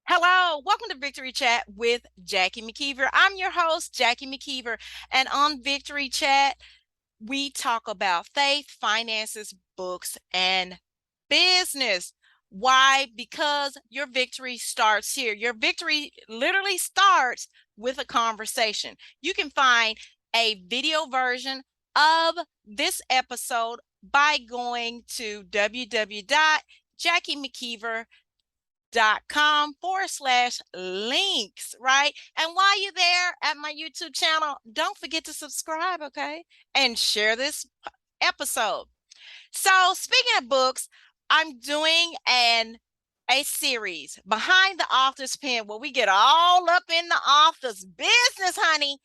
Hello, welcome to Victory Chat with Jackie Mckeever. I'm your host, Jackie Mckeever, and on Victory Chat, we talk about faith, finances, books, and business. Why? Because your victory starts here. Your victory literally starts with a conversation. You can find a video version of this episode by going to www.jackiemckeever.com/links, right? And while you're there at my YouTube channel, don't forget to subscribe, okay? And share this episode. So, speaking of books, I'm doing a series behind the author's pen where we get all up in the author's business, honey,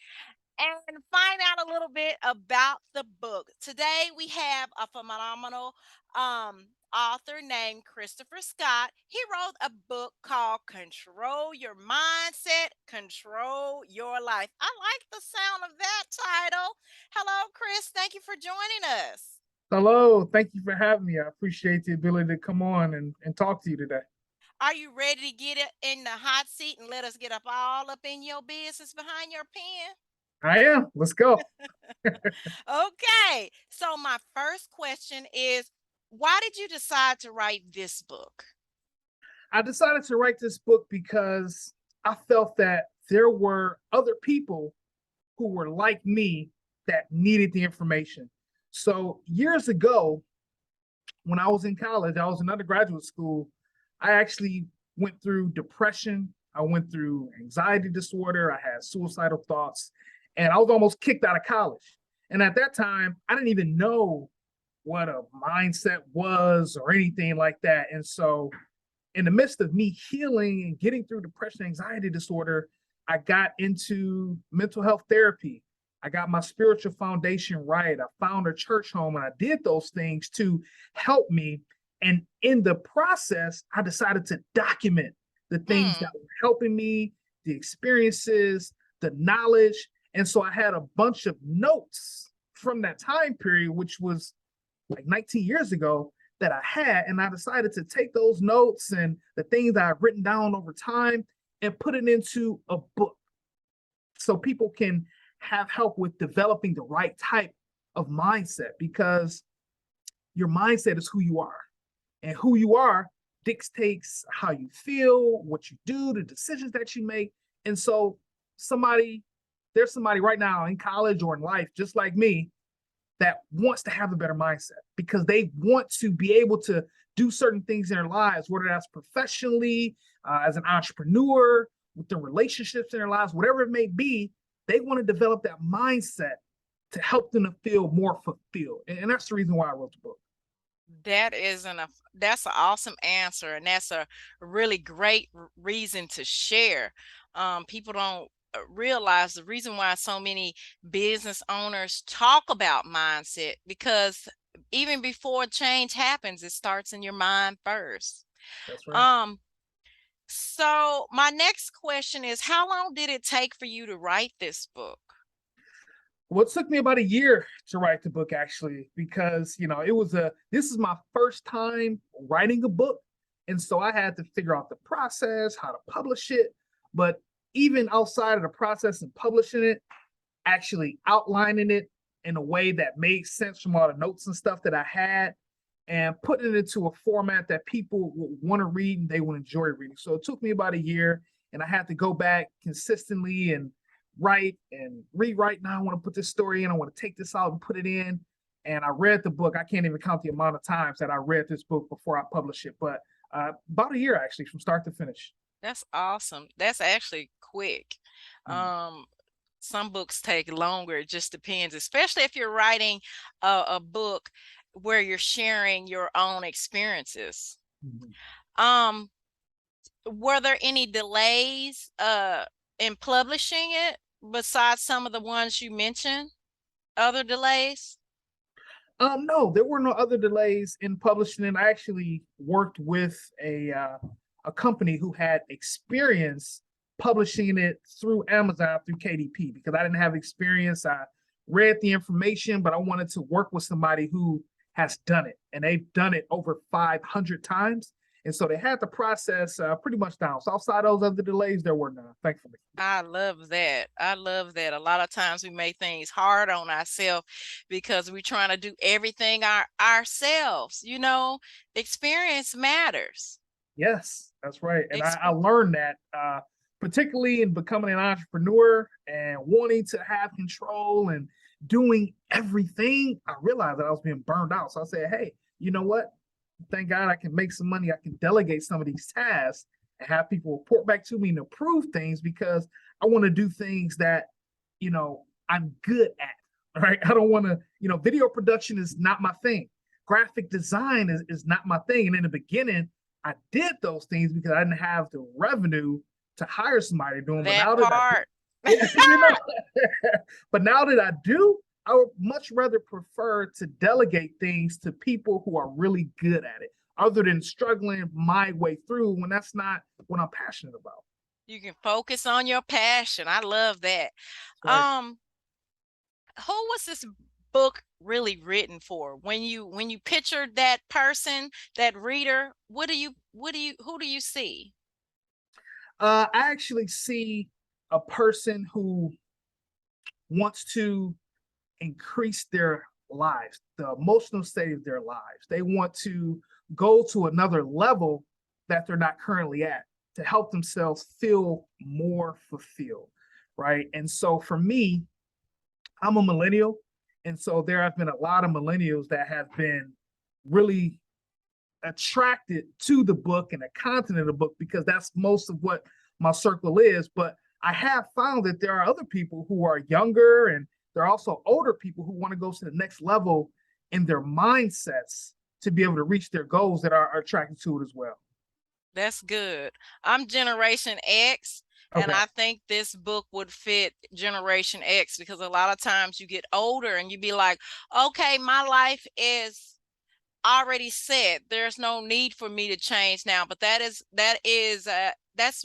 and find out a little bit about the book. Today we have a phenomenal author named Christopher Scott. He wrote a book called Control Your Mindset, Control Your Life. I like the sound of that title. Hello, Chris. Thank you for joining us. Hello, thank you for having me. I appreciate the ability to come on and talk to you today. Are you ready to get it in the hot seat and let us get up all up in your business behind your pen? I am. Let's go. Okay. So my first question is, why did you decide to write this book? I decided to write this book because I felt that there were other people who were like me that needed the information. So years ago, when I was in college, I was in undergraduate school, I actually went through depression. I went through anxiety disorder. I had suicidal thoughts, and I was almost kicked out of college. And at that time, I didn't even know what a mindset was or anything like that. And so, in the midst of me healing and getting through depression, anxiety disorder, I got into mental health therapy. I got my spiritual foundation right. I found a church home and I did those things to help me. And in the process, I decided to document the things that Mm, were helping me, the experiences, the knowledge. And so I had a bunch of notes from that time period, which was like 19 years ago, that I had. And I decided to take those notes and the things that I've written down over time and put it into a book so people can have help with developing the right type of mindset, because your mindset is who you are, and who you are dictates how you feel, what you do, the decisions that you make. And so somebody there's somebody right now in college or in life just like me that wants to have a better mindset because they want to be able to do certain things in their lives, whether that's professionally, as an entrepreneur, with the relationships in their lives, whatever it may be. They want to develop that mindset to help them to feel more fulfilled. And that's the reason why I wrote the book. that's an awesome answer, and that's a really great reason to share. People don't realize the reason why so many business owners talk about mindset, because even before change happens, it starts in your mind first. That's right. Um, so my next question is, how long did it take for you to write this book? Well, it took me about a year to write the book, actually, because this is my first time writing a book. And so I had to figure out the process, how to publish it. But even outside of the process and publishing it, actually outlining it in a way that made sense from all the notes and stuff that I had, and putting it into a format that people will want to read and they will enjoy reading. So it took me about a year, and I had to go back consistently and write and rewrite. Now I want to put this story in. I want to take this out and put it in. And I read the book. I can't even count the amount of times that I read this book before I publish it. But about a year actually, from start to finish. That's awesome. That's actually quick. Mm-hmm. Um, some books take longer. It just depends, especially if you're writing a book where you're sharing your own experiences. Mm-hmm. Um, were there any delays in publishing it besides some of the ones you mentioned? Other delays? No, there were no other delays in publishing it. I actually worked with a company who had experience publishing it through Amazon through KDP, because I didn't have experience. I read the information, but I wanted to work with somebody who has done it, and they've done it over 500 times. And so they had the process pretty much down. So outside those other delays, there were none, thankfully. I love that. I love that. A lot of times we make things hard on ourselves because we're trying to do everything ourselves. Experience matters. Yes, that's right. And I Exp- learned that particularly in becoming an entrepreneur and wanting to have control and doing everything, I realized that I was being burned out. So I said, hey, you know what? Thank God I can make some money. I can delegate some of these tasks and have people report back to me and approve things because I want to do things that, I'm good at. Right. I don't want to, video production is not my thing. Graphic design is not my thing. And in the beginning, I did those things because I didn't have the revenue to hire somebody to do them. But that now that I do, part. yeah, but now that I do, I would much rather prefer to delegate things to people who are really good at it, other than struggling my way through when that's not what I'm passionate about. You can focus on your passion. I love that. Right. Who was this book really written for? When you pictured that person, that reader, who do you see? I actually see a person who wants to increase their lives, the emotional state of their lives. They want to go to another level that they're not currently at to help themselves feel more fulfilled. Right. And so for me, I'm a millennial. And so there have been a lot of millennials that have been really attracted to the book and the content of the book because that's most of what my circle is. But I have found that there are other people who are younger and there are also older people who want to go to the next level in their mindsets to be able to reach their goals that are attracted to it as well. That's good. I'm Generation X, and Okay. I think this book would fit Generation X because a lot of times you get older and you be like, okay, my life is already set. There's no need for me to change now. But that's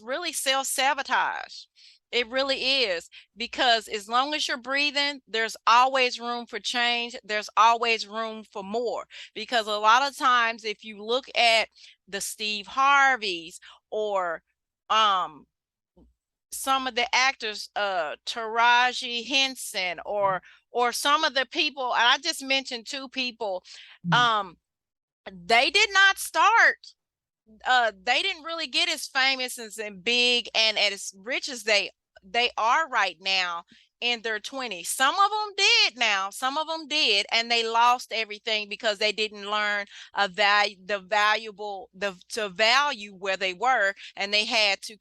really self-sabotage. It really is, because as long as you're breathing, there's always room for change. There's always room for more. Because a lot of times, if you look at the Steve Harveys or um some of the actors, Taraji Henson, or some of the people, and I just mentioned two people, um, they did not start, they didn't really get as famous and big and as rich as they are right now in their 20s. Some of them did, now some of them did, and they lost everything because they didn't learn to value where they were, and they had to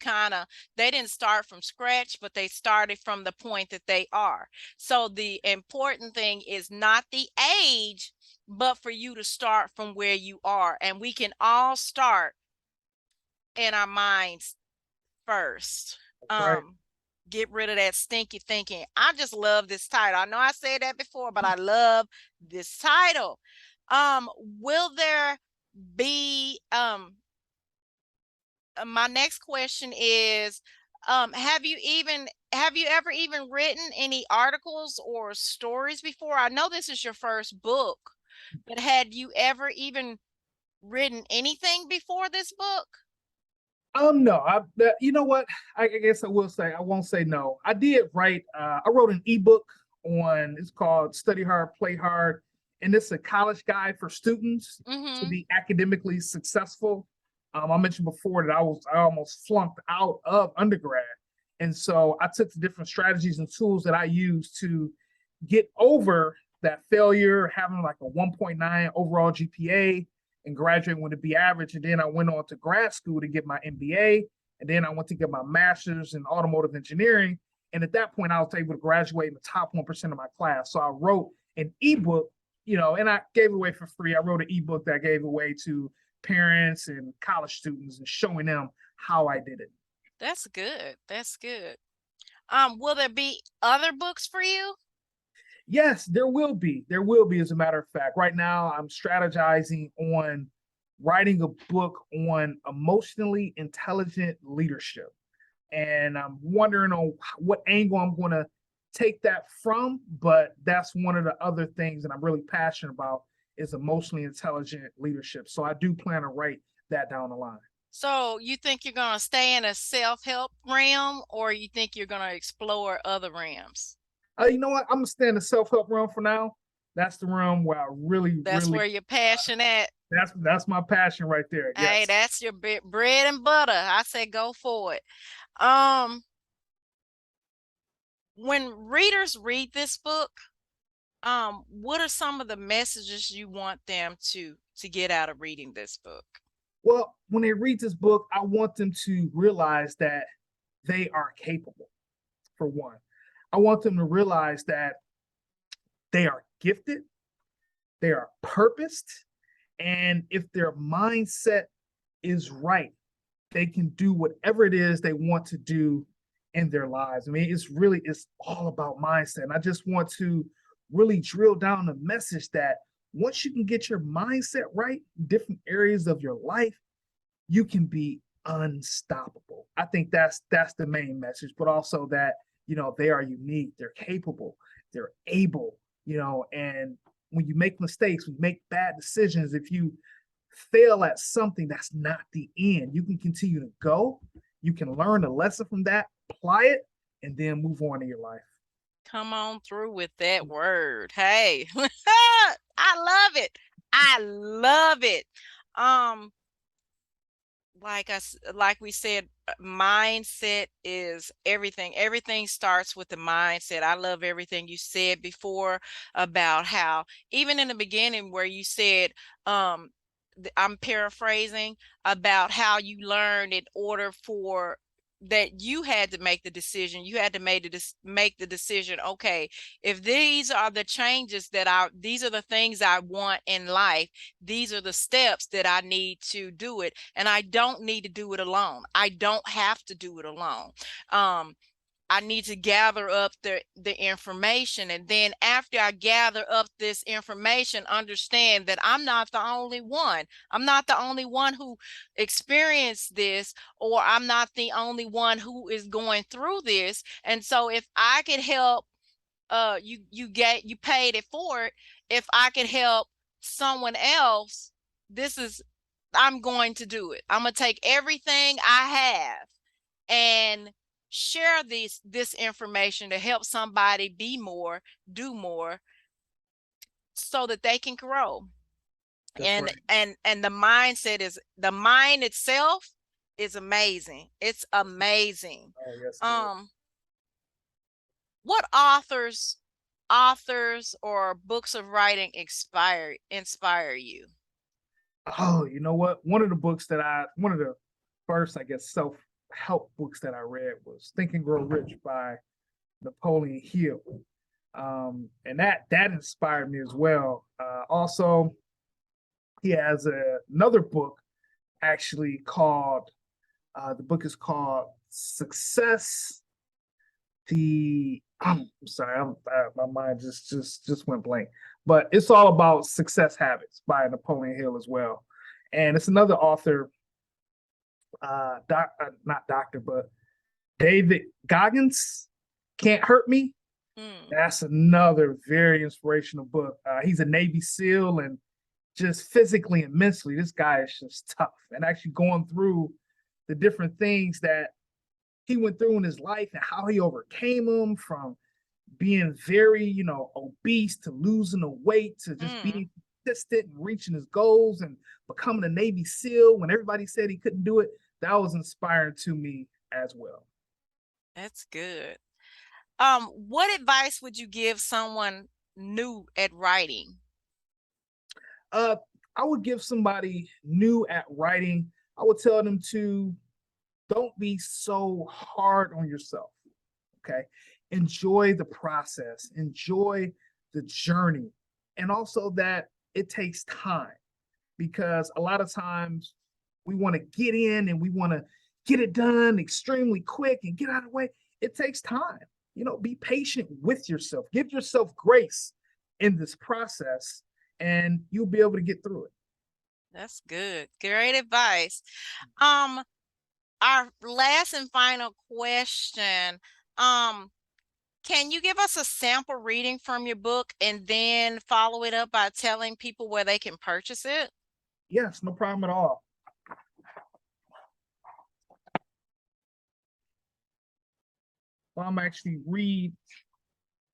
they didn't start from scratch, but they started from the point that they are. So the important thing is not the age, but for you to start from where you are, and we can all start in our minds first. That's right. Get rid of that stinky thinking. I just love this title. I know I said that before, but I love this title. Will there be my next question is, have you ever even written any articles or stories before? I know this is your first book, but had you ever even written anything before this book? No, you know what? I guess I will say, I won't say no. I did write, I wrote an ebook it's called Study Hard, Play Hard. And it's a college guide for students to Mm-hmm. be academically successful. I mentioned before that I almost flunked out of undergrad. And so I took the different strategies and tools that I used to get over that failure, having like a 1.9 overall GPA and graduating with a B average. And then I went on to grad school to get my MBA. And then I went to get my master's in automotive engineering. And at that point, I was able to graduate in the top 1% of my class. So I wrote an ebook, and I gave it away for free. I wrote an ebook that I gave away to parents and college students and showing them how I did it. That's good. That's good. Will there be other books for you? Yes, there will be. There will be, as a matter of fact. Right now, I'm strategizing on writing a book on emotionally intelligent leadership. And I'm wondering on what angle I'm going to take that from. But that's one of the other things that I'm really passionate about is emotionally intelligent leadership. So I do plan to write that down the line. So you think you're going to stay in a self-help realm, or you think you're going to explore other realms? You know what? I'm gonna stay in the self help realm for now. That's the realm where I really, That's really where you're passionate. that's my passion right there. Hey, Yes. that's your bread and butter. I say go for it. Um, when readers read this book, what are some of the messages you want them to get out of reading this book? Well, when they read this book, I want them to realize that they are capable, for one. I want them to realize that they are gifted, they are purposed, and if their mindset is right, they can do whatever it is they want to do in their lives. I mean, it's all about mindset. And I just want to really drill down the message that once you can get your mindset right, different areas of your life, you can be unstoppable. I think that's the main message, but also that, they are unique, they're capable, they're able, and when you make mistakes, when you make bad decisions, if you fail at something, that's not the end. You can continue to go, you can learn a lesson from that, apply it, and then move on in your life. Come on through with that word. Hey, I love it. I love it. Um, like we said, mindset is everything. Everything starts with the mindset. I love everything you said before about how, even in the beginning where you said, I'm paraphrasing, about how you learned in order for that you had to make the decision. You had to make the decision. Okay, if these are the changes these are the things I want in life, these are the steps that I need to do it, and I don't need to do it alone. I don't have to do it alone. I need to gather up the information, and then after I gather up this information, understand that I'm not the only one. I'm not the only one who experienced this, or I'm not the only one who is going through this. And so if I could help, you paid it for it. If I could help someone else, this is I'm going to do it. I'm going to take everything I have and share this information to help somebody be more, do more, so that they can grow. That's and right. and the mind itself is amazing. It's amazing. Oh, yes, it is. um what authors or books of writing inspire you? Oh, you know what? One of the first, I guess, self help books that I read was Think and Grow Rich by Napoleon Hill. And that inspired me as well. Also, he has another book actually called, the book is called Success. I'm sorry, my mind just went blank. But it's all about success habits by Napoleon Hill as well, and it's another author, not doctor, but David Goggins. Can't Hurt Me. Mm. That's another very inspirational book. He's a Navy SEAL, and just physically and mentally, this guy is just tough. And actually going through the different things that he went through in his life and how he overcame them, from being very, obese, to losing the weight, to just Mm. being consistent and reaching his goals and becoming a Navy SEAL when everybody said he couldn't do it. That was inspiring to me as well. That's good. What advice would you give someone new at writing? Uh, I would give somebody new at writing, I would tell them to don't be so hard on yourself. Okay. Enjoy the process, enjoy the journey, and also that it takes time, because a lot of times we want to get in and we want to get it done extremely quick and get out of the way. It takes time. Be patient with yourself, give yourself grace in this process, and you'll be able to get through it. That's good. Great advice. Um, our last and final question. Um, can you give us a sample reading from your book and then follow it up by telling people where they can purchase it? Yes, no problem at all. Well, I'm actually read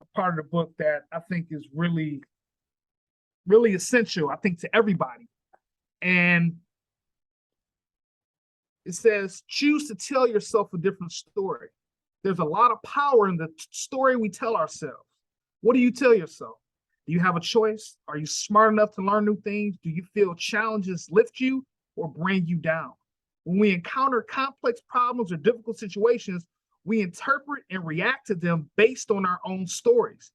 a part of the book that I think is really, really essential, I think, to everybody. And it says, choose to tell yourself a different story. There's a lot of power in the story we tell ourselves. What do you tell yourself? Do you have a choice? Are you smart enough to learn new things? Do you feel challenges lift you or bring you down? When we encounter complex problems or difficult situations, we interpret and react to them based on our own stories.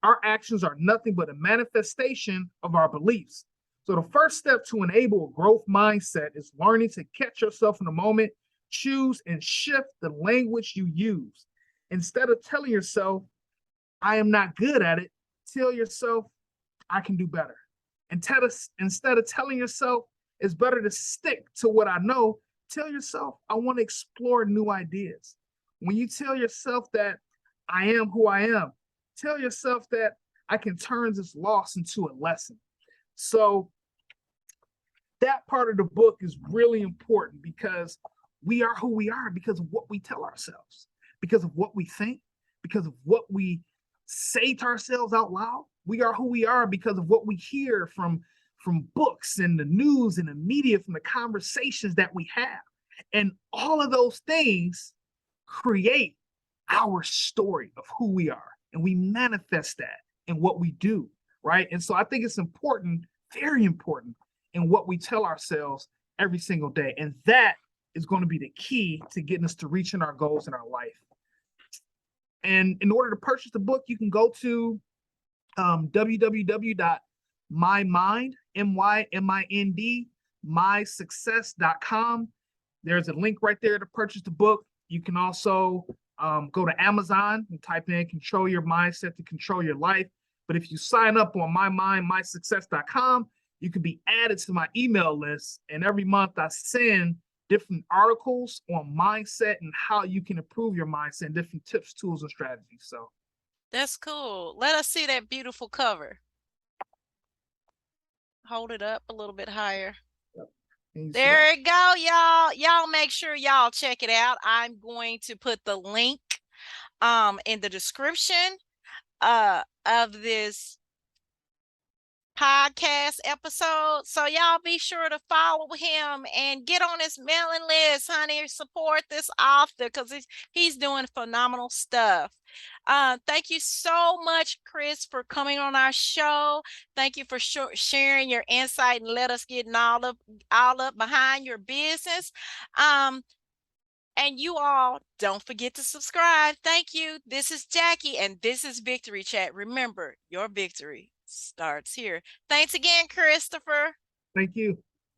Our actions are nothing but a manifestation of our beliefs. So the first step to enable a growth mindset is learning to catch yourself in the moment, choose and shift the language you use. Instead of telling yourself, I am not good at it, tell yourself, I can do better. Instead of telling yourself, it's better to stick to what I know, tell yourself, I want to explore new ideas. When you tell yourself that I am who I am, tell yourself that I can turn this loss into a lesson. So that part of the book is really important because we are who we are because of what we tell ourselves, because of what we think, because of what we say to ourselves out loud. We are who we are because of what we hear from books and the news and the media, from the conversations that we have. And all of those things create our story of who we are. And we manifest that in what we do, right? And so I think it's important, very important, in what we tell ourselves every single day. And that is going to be the key to getting us to reaching our goals in our life. And in order to purchase the book, you can go to www.mymind, M-Y-M-I-N-D, mysuccess.com. There's a link right there to purchase the book. You can also go to Amazon and type in Control Your Mindset to Control Your Life. But if you sign up on mysuccess.com, you can be added to my email list. And every month I send different articles on mindset and how you can improve your mindset and different tips, tools, and strategies. So That's cool. Let us see that beautiful cover. Hold it up a little bit higher. There you go, y'all. Y'all make sure y'all check it out. I'm going to put the link in the description of this podcast episode. So y'all be sure to follow him and get on his mailing list, honey. Support this author because he's doing phenomenal stuff. Thank you so much, Chris, for coming on our show. Thank you for sharing your insight and let us get all up behind your business. And you all don't forget to subscribe. Thank you. This is Jackie, and this is Victory Chat. Remember, your victory starts here. Thanks again, Christopher. thank you.